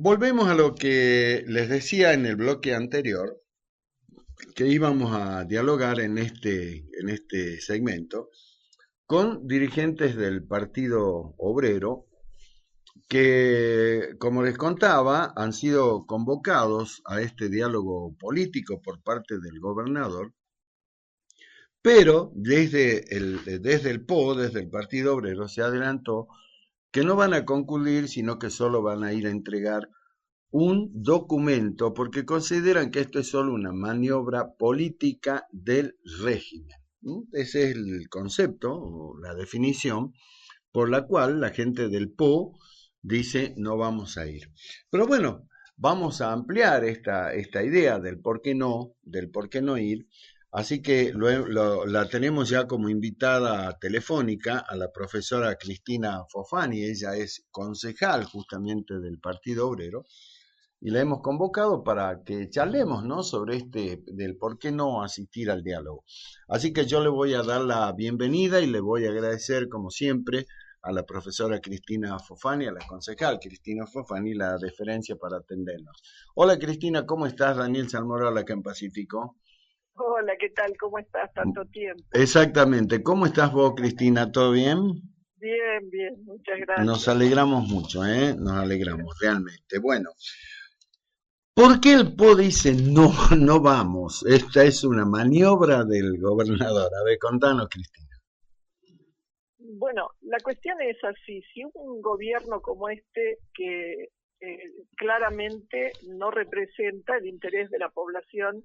Volvemos a lo que les decía en el bloque anterior, que íbamos a dialogar en este segmento con dirigentes del Partido Obrero que, como les contaba, han sido convocados a este diálogo político por parte del gobernador, pero desde el PO, desde el Partido Obrero, se adelantó que no van a concluir, sino que solo van a ir a entregar un documento porque consideran que esto es solo una maniobra política del régimen. ¿Mm? Ese es el concepto o la definición por la cual la gente del PO dice no vamos a ir. Pero bueno, vamos a ampliar esta idea del por qué no ir. Así que la tenemos ya como invitada telefónica a la profesora Cristina Fofani. Ella es concejal justamente del Partido Obrero y la hemos convocado para que charlemos, ¿no?, sobre del por qué no asistir al diálogo. Así que yo le voy a dar la bienvenida y le voy a agradecer, como siempre, a la profesora Cristina Fofani, a la concejal Cristina Fofani, la deferencia para atendernos. Hola Cristina, ¿cómo estás? Daniel Salmoral acá en Pacífico. Hola, ¿qué tal? ¿Cómo estás? Tanto tiempo. Exactamente, ¿cómo estás vos, Cristina? ¿Todo bien? Bien, bien, muchas Nos gracias. alegramos mucho, ¿eh? Nos alegramos, realmente. Bueno, ¿por qué el PO dice no, no vamos? Esta es una maniobra del gobernador. A ver, contanos, Cristina. Bueno, la cuestión es así, si un gobierno como este que claramente no representa el interés de la población,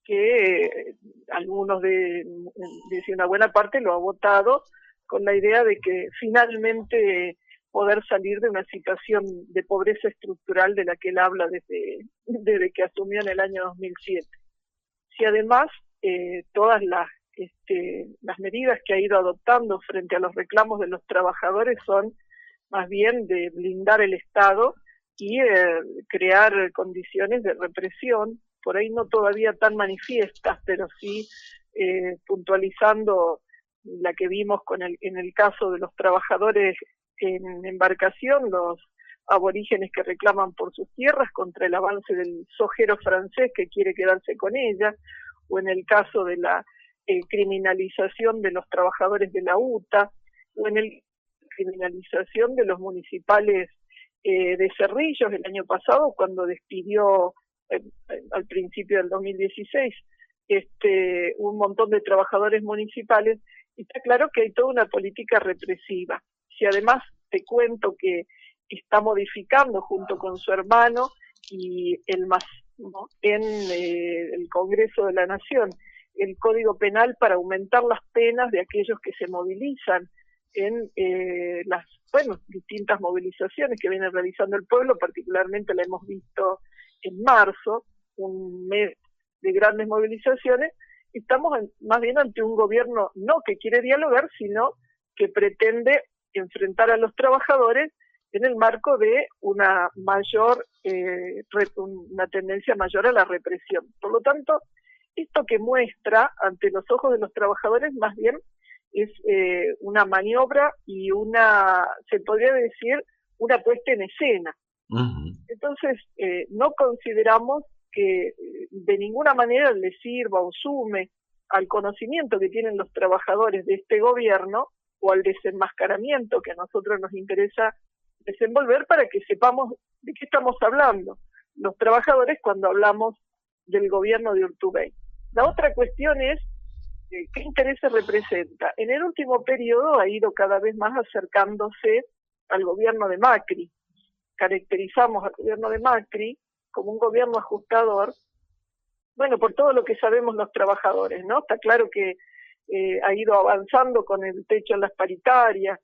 que algunos dice una buena parte lo ha votado con la idea de que finalmente poder salir de una situación de pobreza estructural de la que él habla desde que asumió en el año 2007. Si además todas las medidas que ha ido adoptando frente a los reclamos de los trabajadores son más bien de blindar el Estado y crear condiciones de represión, por ahí no todavía tan manifiestas, pero sí puntualizando la que vimos en el caso de los trabajadores en embarcación, los aborígenes que reclaman por sus tierras contra el avance del sojero francés que quiere quedarse con ellas, o en el caso de la criminalización de los trabajadores de la UTA, o en el criminalización de los municipales de Cerrillos el año pasado, cuando despidió al principio del 2016 un montón de trabajadores municipales. Y está claro que hay toda una política represiva. Si además te cuento que está modificando junto con su hermano y el MAS, ¿no?, en el Congreso de la Nación el Código Penal para aumentar las penas de aquellos que se movilizan en las distintas movilizaciones que viene realizando el pueblo, particularmente la hemos visto en marzo, un mes de grandes movilizaciones. Estamos más bien ante un gobierno no que quiere dialogar, sino que pretende enfrentar a los trabajadores en el marco de una una tendencia mayor a la represión. Por lo tanto, esto que muestra ante los ojos de los trabajadores más bien es una maniobra y se podría decir, una puesta en escena. Ujú. Entonces, no consideramos que de ninguna manera le sirva o sume al conocimiento que tienen los trabajadores de este gobierno o al desenmascaramiento que a nosotros nos interesa desenvolver para que sepamos de qué estamos hablando los trabajadores cuando hablamos del gobierno de Urtubey. La otra cuestión es qué intereses representa. En el último periodo ha ido cada vez más acercándose al gobierno de Macri. Caracterizamos al gobierno de Macri como un gobierno ajustador, bueno, por todo lo que sabemos los trabajadores, ¿no? Está claro que ha ido avanzando con el techo en las paritarias,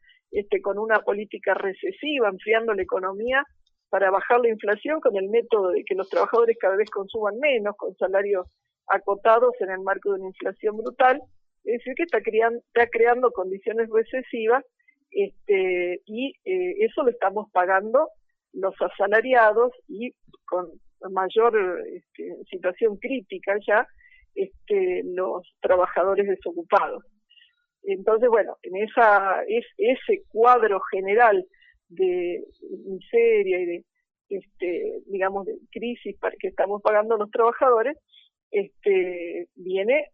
con una política recesiva, enfriando la economía para bajar la inflación con el método de que los trabajadores cada vez consuman menos, con salarios acotados en el marco de una inflación brutal. Es decir, que está creando condiciones recesivas y eso lo estamos pagando los asalariados y con mayor situación crítica ya los trabajadores desocupados. Entonces, bueno, en ese cuadro general de miseria y digamos, de crisis que estamos pagando los trabajadores, viene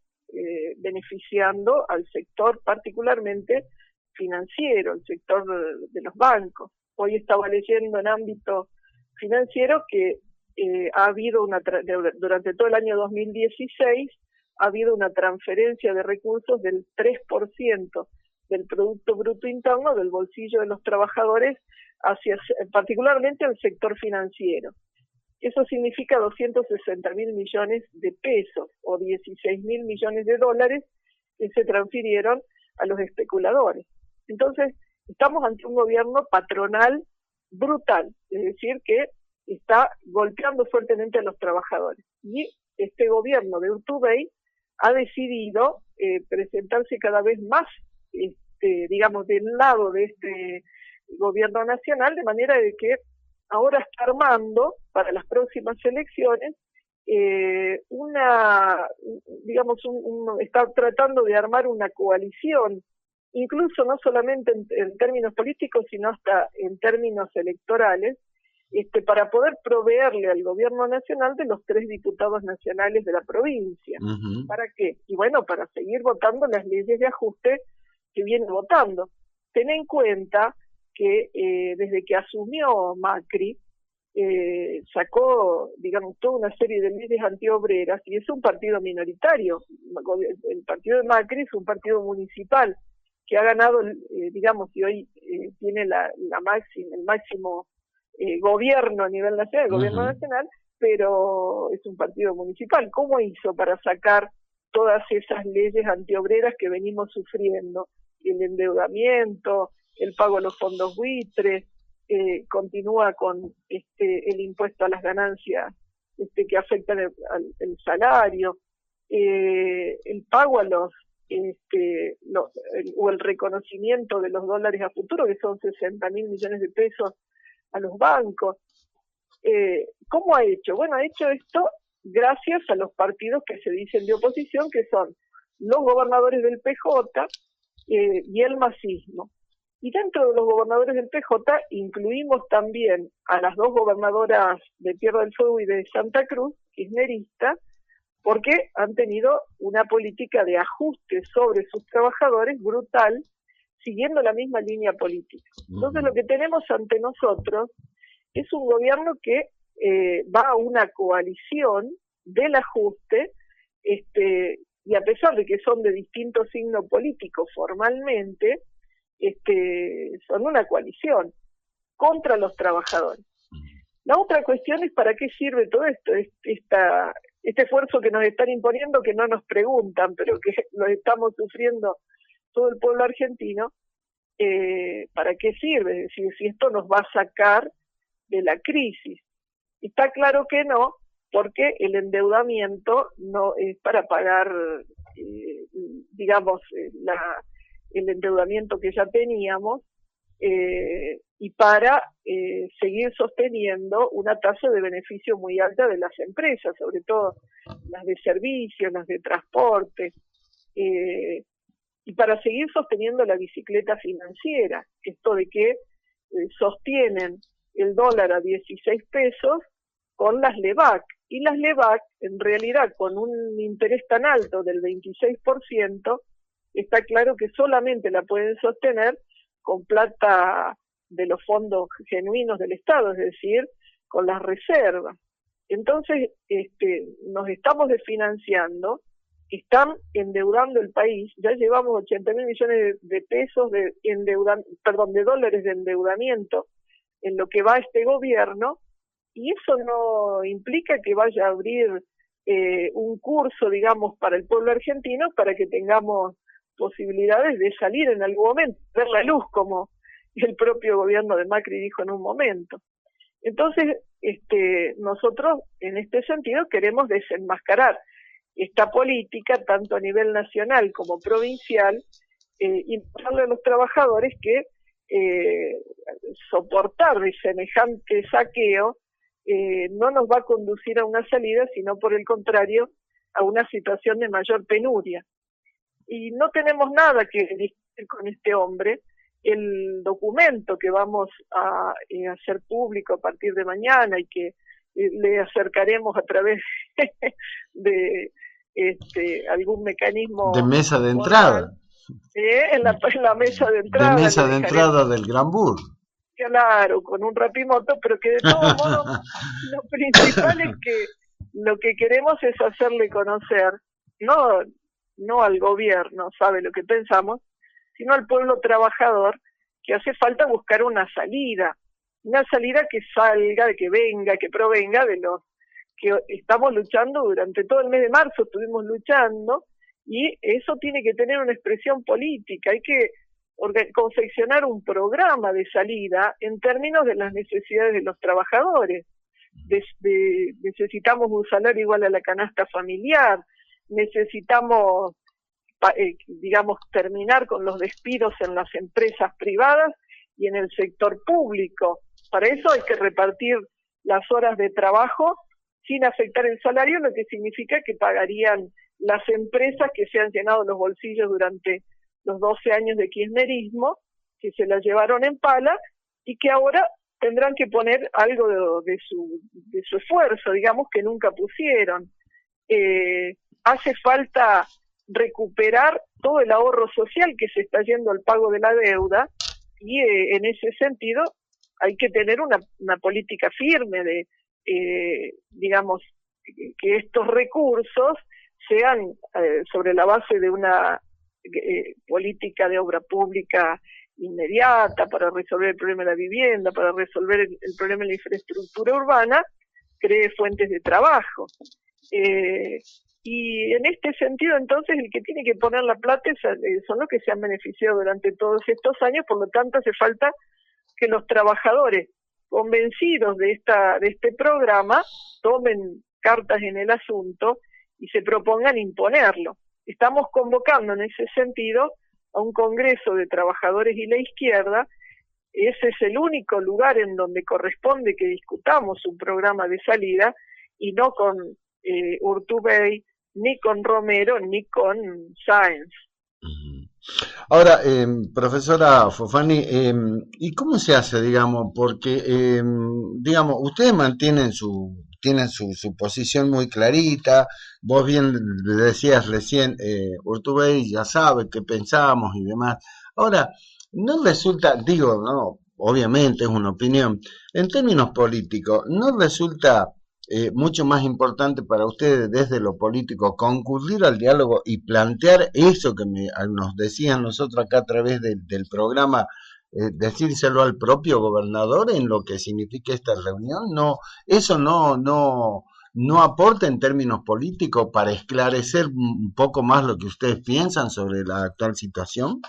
beneficiando al sector particularmente financiero, el sector de los bancos. Hoy estaba leyendo en ámbito financiero que ha habido durante todo el año 2016 ha habido una transferencia de recursos del 3% del Producto Bruto Interno del bolsillo de los trabajadores hacia particularmente al sector financiero. Eso significa 260.000 millones de pesos o 16.000 millones de dólares que se transfirieron a los especuladores. Entonces, estamos ante un gobierno patronal brutal, es decir, que está golpeando fuertemente a los trabajadores. Y este gobierno de Urtubey ha decidido presentarse cada vez más, digamos, del lado de este gobierno nacional, de manera de que ahora está armando para las próximas elecciones está tratando de armar una coalición, incluso no solamente en términos políticos, sino hasta en términos electorales, para poder proveerle al gobierno nacional de los 3 diputados nacionales de la provincia. Ujú. ¿Para qué? Y bueno, para seguir votando las leyes de ajuste que viene votando. Ten en cuenta que desde que asumió Macri, sacó, digamos, toda una serie de leyes antiobreras, y es un partido minoritario. El partido de Macri es un partido municipal que ha ganado, digamos, y hoy tiene el máximo gobierno a nivel nacional, el gobierno nacional, pero es un partido municipal. ¿Cómo hizo para sacar todas esas leyes antiobreras que venimos sufriendo? El endeudamiento, el pago de los fondos buitres, continúa con el impuesto a las ganancias que afectan el salario, el pago a o el reconocimiento de los dólares a futuro, que son 60.000 millones de pesos a los bancos. ¿Cómo ha hecho? Bueno, ha hecho esto gracias a los partidos que se dicen de oposición, que son los gobernadores del PJ y el masismo. Y dentro de los gobernadores del PJ incluimos también a las 2 gobernadoras de Tierra del Fuego y de Santa Cruz, kirchneristas, porque han tenido una política de ajuste sobre sus trabajadores brutal, siguiendo la misma línea política. Entonces lo que tenemos ante nosotros es un gobierno que va a una coalición del ajuste, y a pesar de que son de distinto signo político formalmente, son una coalición contra los trabajadores. La otra cuestión es para qué sirve todo esto, este esfuerzo que nos están imponiendo, que no nos preguntan, pero que lo estamos sufriendo todo el pueblo argentino. ¿Para qué sirve? Es decir, si esto nos va a sacar de la crisis. Está claro que no, porque el endeudamiento no es para pagar, digamos, el endeudamiento que ya teníamos, y para seguir sosteniendo una tasa de beneficio muy alta de las empresas, sobre todo las de servicios, las de transporte, y para seguir sosteniendo la bicicleta financiera, esto de que sostienen el dólar a 16 pesos con las LEVAC, y las LEVAC en realidad con un interés tan alto del 26%, está claro que solamente la pueden sostener con plata de los fondos genuinos del Estado, es decir, con las reservas. Entonces, nos estamos desfinanciando, están endeudando el país, ya llevamos 80.000 millones de pesos de dólares de endeudamiento en lo que va este gobierno, y eso no implica que vaya a abrir un curso, digamos, para el pueblo argentino, para que tengamos posibilidades de salir en algún momento, ver la luz, como el propio gobierno de Macri dijo en un momento. Entonces, nosotros en este sentido queremos desenmascarar esta política, tanto a nivel nacional como provincial, y mostrarle a los trabajadores que soportar de semejante saqueo no nos va a conducir a una salida, sino por el contrario, a una situación de mayor penuria. Y no tenemos nada que discutir con este hombre, el documento que vamos a hacer público a partir de mañana y que le acercaremos a través de algún mecanismo de mesa de formal, entrada. en la mesa de entrada. De mesa de entrada del Gran Bur. Claro, con un rapimoto, pero que de todos modos lo principal es que lo que queremos es hacerle conocer, no al gobierno, sabe lo que pensamos, sino al pueblo trabajador, que hace falta buscar una salida que salga, que venga, que provenga de los que estamos luchando durante todo el mes de marzo, estuvimos luchando, y eso tiene que tener una expresión política, hay que confeccionar un programa de salida en términos de las necesidades de los trabajadores. Necesitamos un salario igual a la canasta familiar, necesitamos digamos, terminar con los despidos en las empresas privadas y en el sector público. Para eso hay que repartir las horas de trabajo sin afectar el salario, lo que significa que pagarían las empresas que se han llenado los bolsillos durante los 12 años de kirchnerismo, que se la llevaron en pala y que ahora tendrán que poner algo de su esfuerzo, digamos, que nunca pusieron. Hace falta recuperar todo el ahorro social que se está yendo al pago de la deuda y en ese sentido hay que tener una política firme de, digamos, que estos recursos sean sobre la base de una política de obra pública inmediata para resolver el problema de la vivienda, para resolver el problema de la infraestructura urbana, cree fuentes de trabajo. Y en este sentido, entonces, el que tiene que poner la plata son los que se han beneficiado durante todos estos años, por lo tanto hace falta que los trabajadores convencidos de este programa tomen cartas en el asunto y se propongan imponerlo. Estamos convocando en ese sentido a un congreso de trabajadores y la izquierda. Ese es el único lugar en donde corresponde que discutamos un programa de salida y no con Urtubey, ni con Romero, ni con Sáenz. Ahora, profesora Fofani, ¿y cómo se hace, digamos? Porque, digamos, ustedes tienen su posición muy clarita, vos bien le decías recién, Urtubey ya sabe qué pensamos y demás. Ahora, no resulta, digo, no, obviamente es una opinión, en términos políticos, ¿no resulta mucho más importante para ustedes desde lo político concurrir al diálogo y plantear eso que nos decían nosotros acá a través del programa, decírselo al propio gobernador en lo que significa esta reunión? No, eso no aporta en términos políticos para esclarecer un poco más lo que ustedes piensan sobre la actual situación.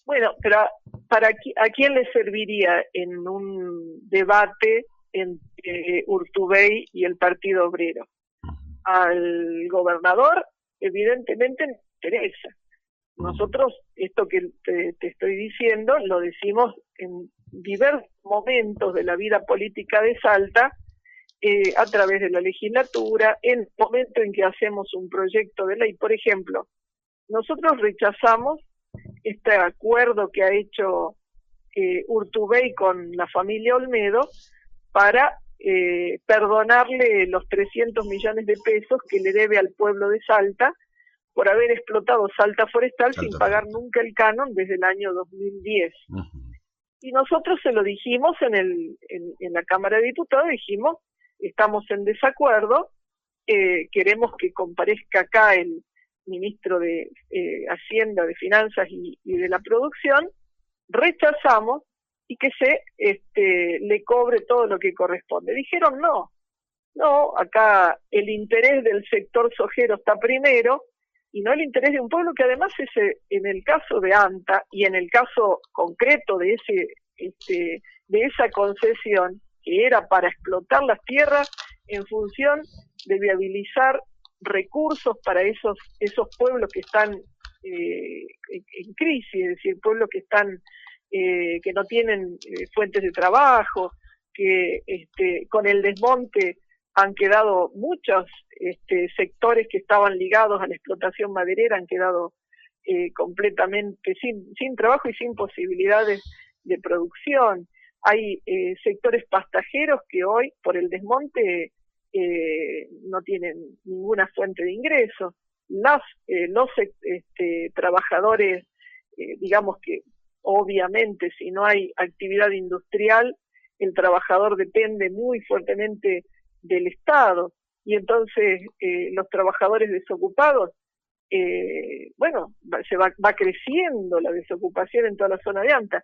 Bueno, pero ¿a quién le serviría en un debate entre Urtubey y el Partido Obrero? Al gobernador evidentemente le interesa. Nosotros, esto que te estoy diciendo, lo decimos en diversos momentos de la vida política de Salta, a través de la legislatura, en el momento en que hacemos un proyecto de ley. Por ejemplo, nosotros rechazamos este acuerdo que ha hecho Urtubey con la familia Olmedo para perdonarle los 300 millones de pesos que le debe al pueblo de Salta por haber explotado Salta Forestal sin pagar nunca el canon desde el año 2010. Y nosotros se lo dijimos en la Cámara de Diputados, dijimos, estamos en desacuerdo, queremos que comparezca acá el ministro de Hacienda, de Finanzas y de la Producción, rechazamos y que se le cobre todo lo que corresponde. Dijeron no, acá el interés del sector sojero está primero y no el interés de un pueblo que además en el caso de ANTA y en el caso concreto de esa concesión que era para explotar las tierras en función de viabilizar recursos para esos pueblos que están en crisis, es decir, pueblos que están que no tienen fuentes de trabajo, que con el desmonte han quedado muchos sectores que estaban ligados a la explotación maderera, han quedado completamente sin trabajo y sin posibilidades de producción. Hay sectores pastajeros que hoy, por el desmonte, no tienen ninguna fuente de ingresos. Los trabajadores, digamos que obviamente si no hay actividad industrial, el trabajador depende muy fuertemente del Estado, y entonces los trabajadores desocupados, bueno, va creciendo la desocupación en toda la zona de Anta.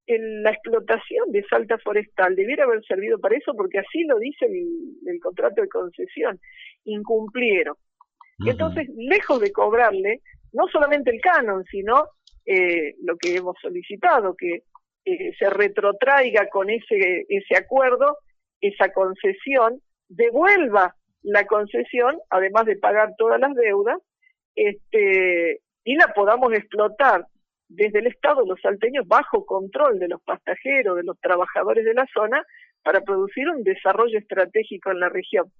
La explotación de Salta Forestal debiera haber servido para eso, porque así lo dice el contrato de concesión. Incumplieron. Entonces, lejos de cobrarle, no solamente el canon, sino lo que hemos solicitado, que se retrotraiga con ese acuerdo, esa concesión, devuelva la concesión, además de pagar todas las deudas, y la podamos explotar desde el Estado, los salteños, bajo control de los pastajeros, de los trabajadores de la zona, para producir un desarrollo estratégico en la región.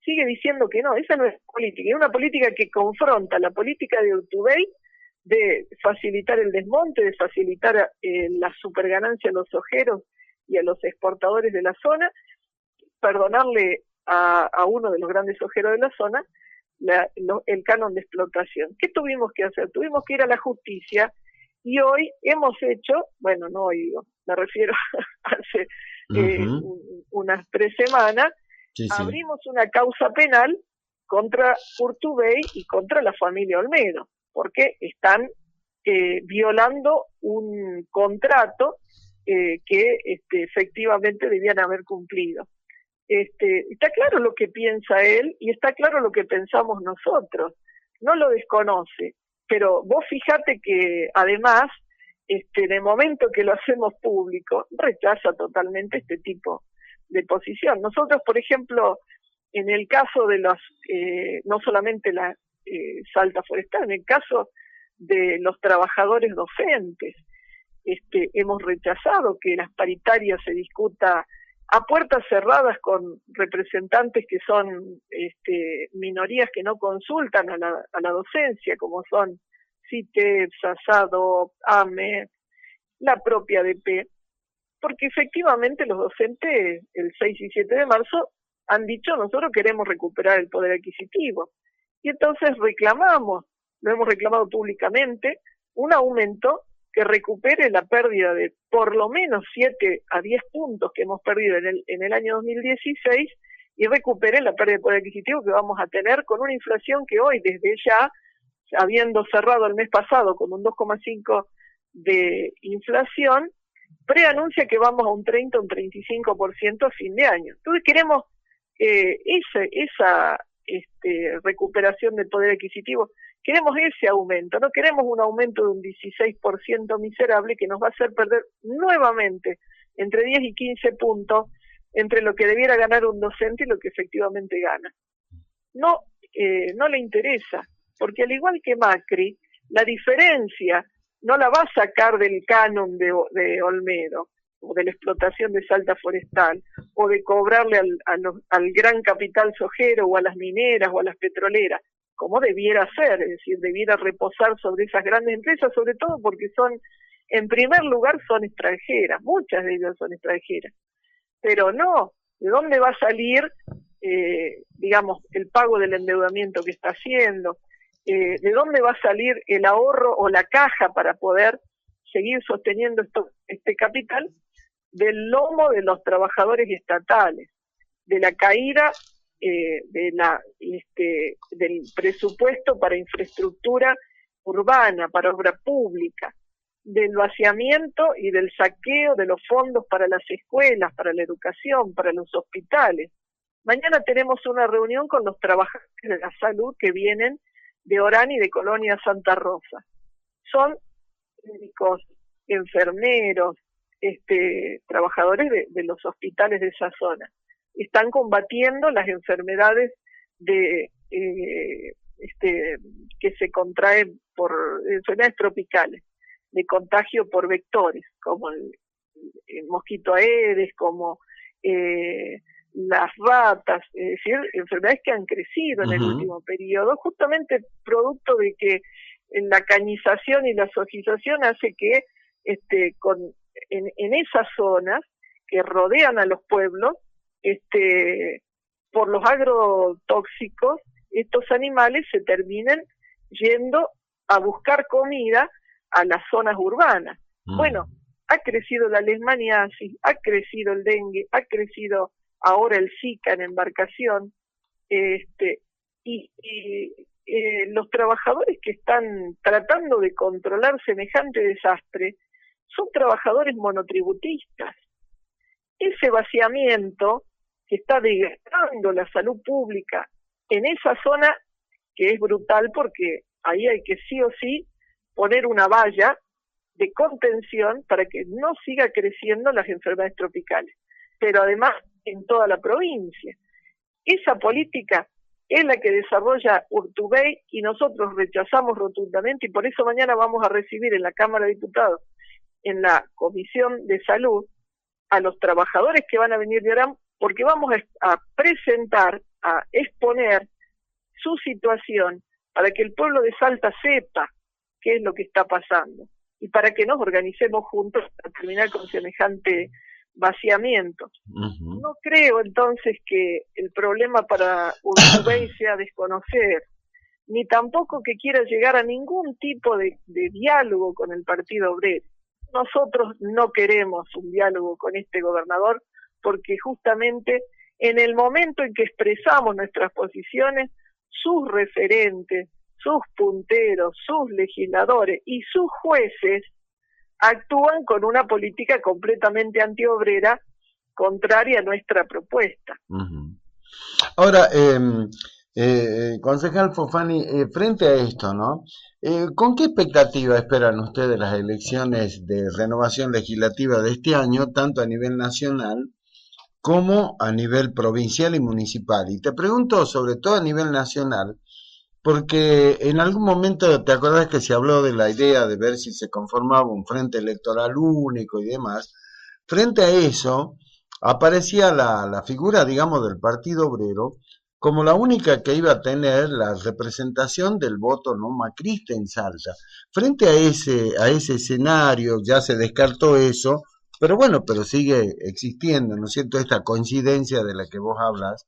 Sigue diciendo que no, esa no es política, es una política que confronta la política de Urtubey de facilitar el desmonte, de facilitar la superganancia a los ojeros y a los exportadores de la zona, perdonarle a uno de los grandes ojeros de la zona el canon de explotación. ¿Qué tuvimos que hacer? Tuvimos que ir a la justicia, y hoy hemos hecho, bueno, no hoy, me refiero hace unas 3 semanas, sí. Abrimos una causa penal contra Urtubey y contra la familia Olmedo, porque están violando un contrato que efectivamente debían haber cumplido. Está claro lo que piensa él y está claro lo que pensamos nosotros, no lo desconoce, pero vos fíjate que además, en el momento que lo hacemos público, rechaza totalmente este tipo de posición. Nosotros, por ejemplo, en el caso de no solamente la Salta Forestal, en el caso de los trabajadores docentes, hemos rechazado que las paritarias se discuta a puertas cerradas con representantes que son minorías que no consultan a la docencia, como son CITEP, SASADO, AME, la propia ADP, porque efectivamente los docentes el 6 y 7 de marzo han dicho: nosotros queremos recuperar el poder adquisitivo. Y entonces lo hemos reclamado públicamente, un aumento que recupere la pérdida de por lo menos 7 a 10 puntos que hemos perdido en el año 2016, y recupere la pérdida de poder adquisitivo que vamos a tener con una inflación que hoy, desde ya, habiendo cerrado el mes pasado con un 2,5 de inflación, preanuncia que vamos a un 30 o un 35% a fin de año. Entonces queremos esa recuperación del poder adquisitivo, queremos ese aumento, no queremos un aumento de un 16% miserable que nos va a hacer perder nuevamente entre 10 y 15 puntos entre lo que debiera ganar un docente y lo que efectivamente gana. No le interesa, porque al igual que Macri, la diferencia no la va a sacar del canon de Olmedo, o de la explotación de Salta Forestal, o de cobrarle al gran capital sojero, o a las mineras, o a las petroleras, como debiera ser, es decir, debiera reposar sobre esas grandes empresas, sobre todo porque en primer lugar son extranjeras, muchas de ellas son extranjeras, pero no, ¿de dónde va a salir, digamos, el pago del endeudamiento que está haciendo? ¿De dónde va a salir el ahorro o la caja para poder seguir sosteniendo este capital? Del lomo de los trabajadores estatales, de la caída del presupuesto para infraestructura urbana, para obra pública, del vaciamiento y del saqueo de los fondos para las escuelas, para la educación, para los hospitales. Mañana tenemos una reunión con los trabajadores de la salud que vienen de Orán y de Colonia Santa Rosa. Son médicos, enfermeros, trabajadores de los hospitales de esa zona. Están combatiendo las enfermedades que se contraen por enfermedades tropicales, de contagio por vectores, como el mosquito Aedes, como las ratas, es decir, enfermedades que han crecido en el último periodo, justamente producto de que la cañización y la sojización hace que en esas zonas que rodean a los pueblos, por los agrotóxicos, estos animales se terminen yendo a buscar comida a las zonas urbanas. Bueno, ha crecido la leishmaniasis, ha crecido el dengue, ha crecido ahora el Zika en embarcación, los trabajadores que están tratando de controlar semejante desastre son trabajadores monotributistas. Ese vaciamiento que está degradando la salud pública en esa zona, que es brutal porque ahí hay que sí o sí poner una valla de contención para que no siga creciendo las enfermedades tropicales, pero además en toda la provincia. Esa política es la que desarrolla Urtubey y nosotros rechazamos rotundamente, y por eso mañana vamos a recibir en la Cámara de Diputados, en la Comisión de Salud, a los trabajadores que van a venir de Orán, porque vamos a presentar, a exponer su situación para que el pueblo de Salta sepa qué es lo que está pasando y para que nos organicemos juntos para terminar con semejante vaciamiento. No creo entonces que el problema para Urtubey sea desconocer, ni tampoco que quiera llegar a ningún tipo de diálogo con el Partido Obrero. Nosotros no queremos un diálogo con este gobernador porque justamente en el momento en que expresamos nuestras posiciones, sus referentes, sus punteros, sus legisladores y sus jueces actúan con una política completamente antiobrera, contraria a nuestra propuesta. Ahora, concejal Fofani, frente a esto, ¿no? ¿Con qué expectativa esperan ustedes las elecciones de renovación legislativa de este año, tanto a nivel nacional como a nivel provincial y municipal? Y te pregunto sobre todo a nivel nacional, porque en algún momento te acordás que se habló de la idea de ver si se conformaba un frente electoral único y demás. Frente a eso, aparecía la figura, digamos, del Partido Obrero como la única que iba a tener la representación del voto no macrista en Salta. Frente a ese escenario, ya se descartó eso, pero bueno, pero sigue existiendo, ¿no es cierto?, esta coincidencia de la que vos hablas,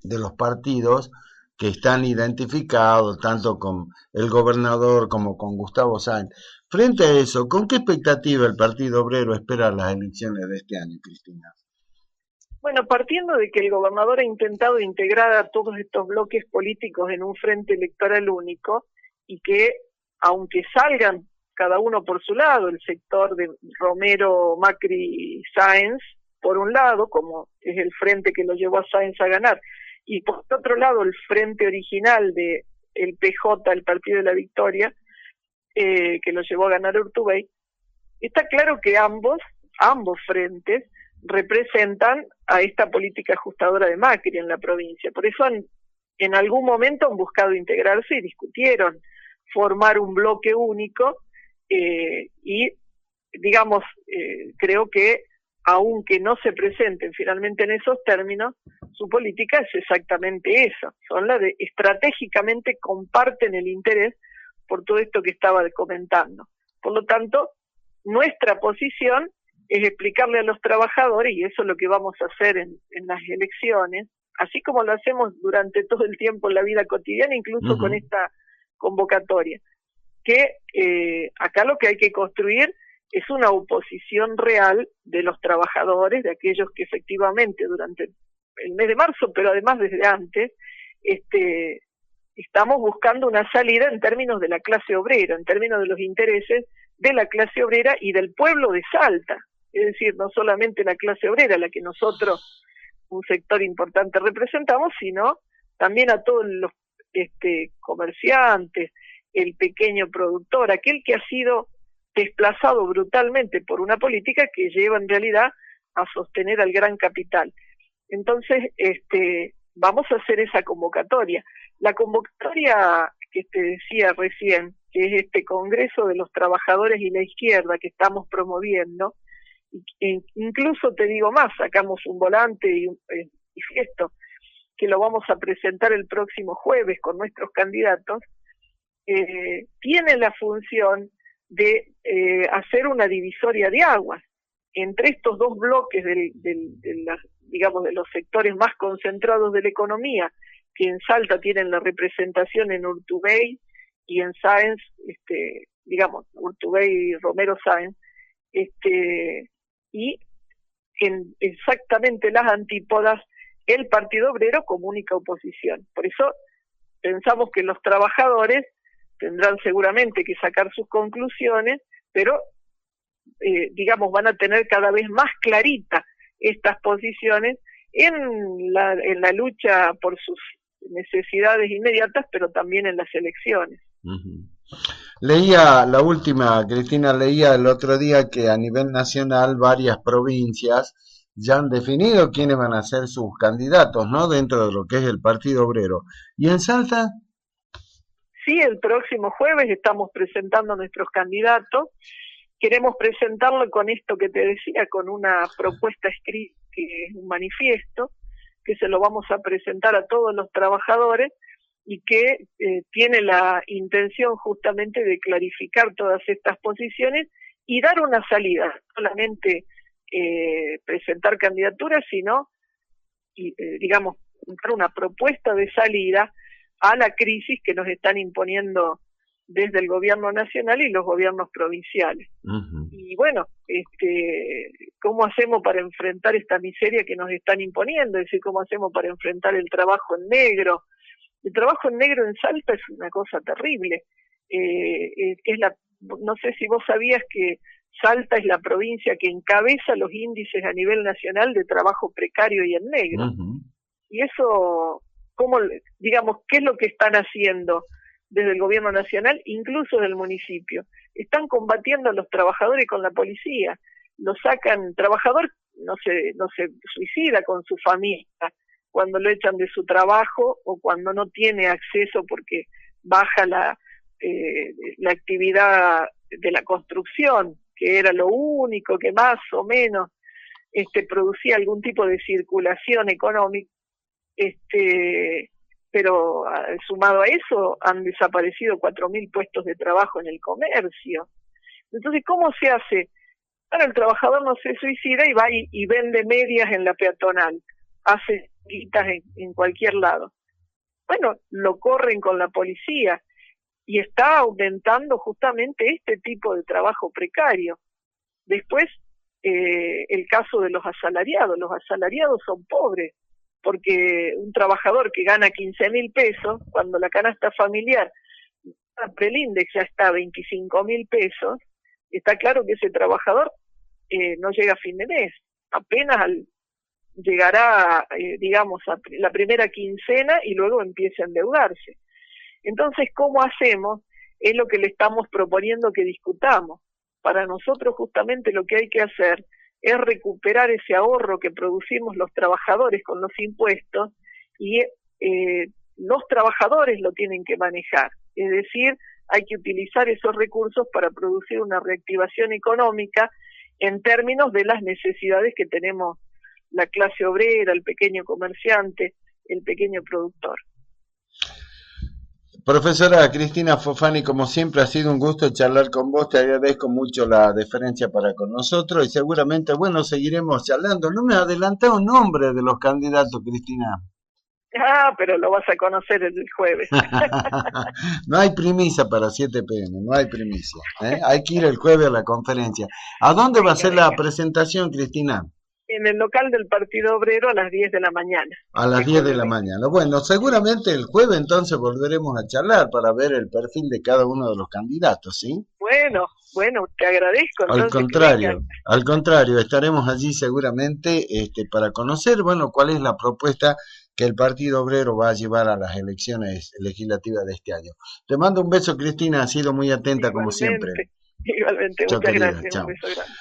de los partidos que están identificados tanto con el gobernador como con Gustavo Sáenz. Frente a eso, ¿con qué expectativa el Partido Obrero espera las elecciones de este año, Cristina? Bueno, partiendo de que el gobernador ha intentado integrar a todos estos bloques políticos en un frente electoral único y que, aunque salgan cada uno por su lado, el sector de Romero, Macri, Sáenz, por un lado, como es el frente que lo llevó a Sáenz a ganar, y por otro lado el frente original de el PJ, el Partido de la Victoria, que lo llevó a ganar Urtubey, está claro que ambos frentes representan a esta política ajustadora de Macri en la provincia. Por eso en algún momento han buscado integrarse y discutieron formar un bloque único y, digamos, creo que aunque no se presenten finalmente en esos términos, su política es exactamente esa, son la de estratégicamente comparten el interés por todo esto que estaba comentando. Por lo tanto, nuestra posición es explicarle a los trabajadores, y eso es lo que vamos a hacer en las elecciones, así como lo hacemos durante todo el tiempo en la vida cotidiana, incluso con esta convocatoria, que acá lo que hay que construir es una oposición real de los trabajadores, de aquellos que efectivamente durante el mes de marzo, pero además desde antes, estamos buscando una salida en términos de la clase obrera, en términos de los intereses de la clase obrera y del pueblo de Salta. Es decir, no solamente la clase obrera, la que nosotros, un sector importante, representamos, sino también a todos los comerciantes, el pequeño productor, aquel que ha sido desplazado brutalmente por una política que lleva en realidad a sostener al gran capital. Entonces, vamos a hacer esa convocatoria. La convocatoria que te decía recién, que es este Congreso de los Trabajadores y la Izquierda que estamos promoviendo, incluso te digo más, sacamos un volante y esto, que lo vamos a presentar el próximo jueves con nuestros candidatos, tiene la función de hacer una divisoria de aguas entre estos dos bloques digamos, de los sectores más concentrados de la economía, que en Salta tienen la representación en Urtubey y en Sáenz, digamos, Urtubey y Romero Sáenz, y en exactamente las antípodas el Partido Obrero como única oposición. Por eso pensamos que los trabajadores tendrán seguramente que sacar sus conclusiones, pero digamos, van a tener cada vez más clarita estas posiciones en la lucha por sus necesidades inmediatas, pero también en las elecciones. Leía la última, Cristina, leía el otro día que a nivel nacional varias provincias ya han definido quiénes van a ser sus candidatos, ¿no? Dentro de lo que es el Partido Obrero. ¿Y en Salta? Sí, el próximo jueves estamos presentando nuestros candidatos. Queremos presentarlo con esto que te decía, con una propuesta escrita, que es un manifiesto, que se lo vamos a presentar a todos los trabajadores y que tiene la intención justamente de clarificar todas estas posiciones y dar una salida, no solamente presentar candidaturas, sino, digamos, dar una propuesta de salida a la crisis que nos están imponiendo desde el gobierno nacional y los gobiernos provinciales. Y bueno, ¿cómo hacemos para enfrentar esta miseria que nos están imponiendo? Es decir, ¿cómo hacemos para enfrentar el trabajo en negro? El trabajo en negro en Salta es una cosa terrible. No sé si vos sabías que Salta es la provincia que encabeza los índices a nivel nacional de trabajo precario y en negro. Y eso, digamos, ¿qué es lo que están haciendo desde el gobierno nacional, incluso del municipio? Están combatiendo a los trabajadores con la policía. Lo sacan, trabajador no se suicida con su familia cuando lo echan de su trabajo o cuando no tiene acceso porque baja la actividad de la construcción, que era lo único que más o menos producía algún tipo de circulación económica, pero sumado a eso han desaparecido 4.000 puestos de trabajo en el comercio. Entonces, ¿cómo se hace? Bueno, el trabajador no se suicida y va y vende medias en la peatonal, hace guitas en cualquier lado. Bueno, lo corren con la policía y está aumentando justamente este tipo de trabajo precario. Después, el caso de los asalariados. Los asalariados son pobres, porque un trabajador que gana 15.000 pesos, cuando la canasta familiar Prelindex ya está a 25.000 pesos, está claro que ese trabajador no llega a fin de mes. Apenas llegará, digamos, a la primera quincena y luego empieza a endeudarse. Entonces, ¿cómo hacemos? Es lo que le estamos proponiendo que discutamos. Para nosotros justamente lo que hay que hacer es recuperar ese ahorro que producimos los trabajadores con los impuestos y los trabajadores lo tienen que manejar. Es decir, hay que utilizar esos recursos para producir una reactivación económica en términos de las necesidades que tenemos la clase obrera, el pequeño comerciante, el pequeño productor. Profesora Cristina Fofani, como siempre ha sido un gusto charlar con vos, te agradezco mucho la deferencia para con nosotros y seguramente, bueno, seguiremos charlando. No me adelanté un nombre de los candidatos, Cristina. Ah, pero lo vas a conocer el jueves. No hay primicia para 7 p.m., no hay primicia. Hay que ir el jueves a la conferencia. ¿A dónde va a ser la presentación, Cristina? En el local del Partido Obrero a las 10 de la mañana. A las 10 de la mañana. Bueno, seguramente el jueves entonces volveremos a charlar para ver el perfil de cada uno de los candidatos, ¿sí? Bueno, te agradezco. Al contrario, estaremos allí seguramente para conocer, bueno, cuál es la propuesta que el Partido Obrero va a llevar a las elecciones legislativas de este año. Te mando un beso, Cristina, ha sido muy atenta como siempre. Igualmente, Chau, muchas querida, gracias. chau. Un beso grande.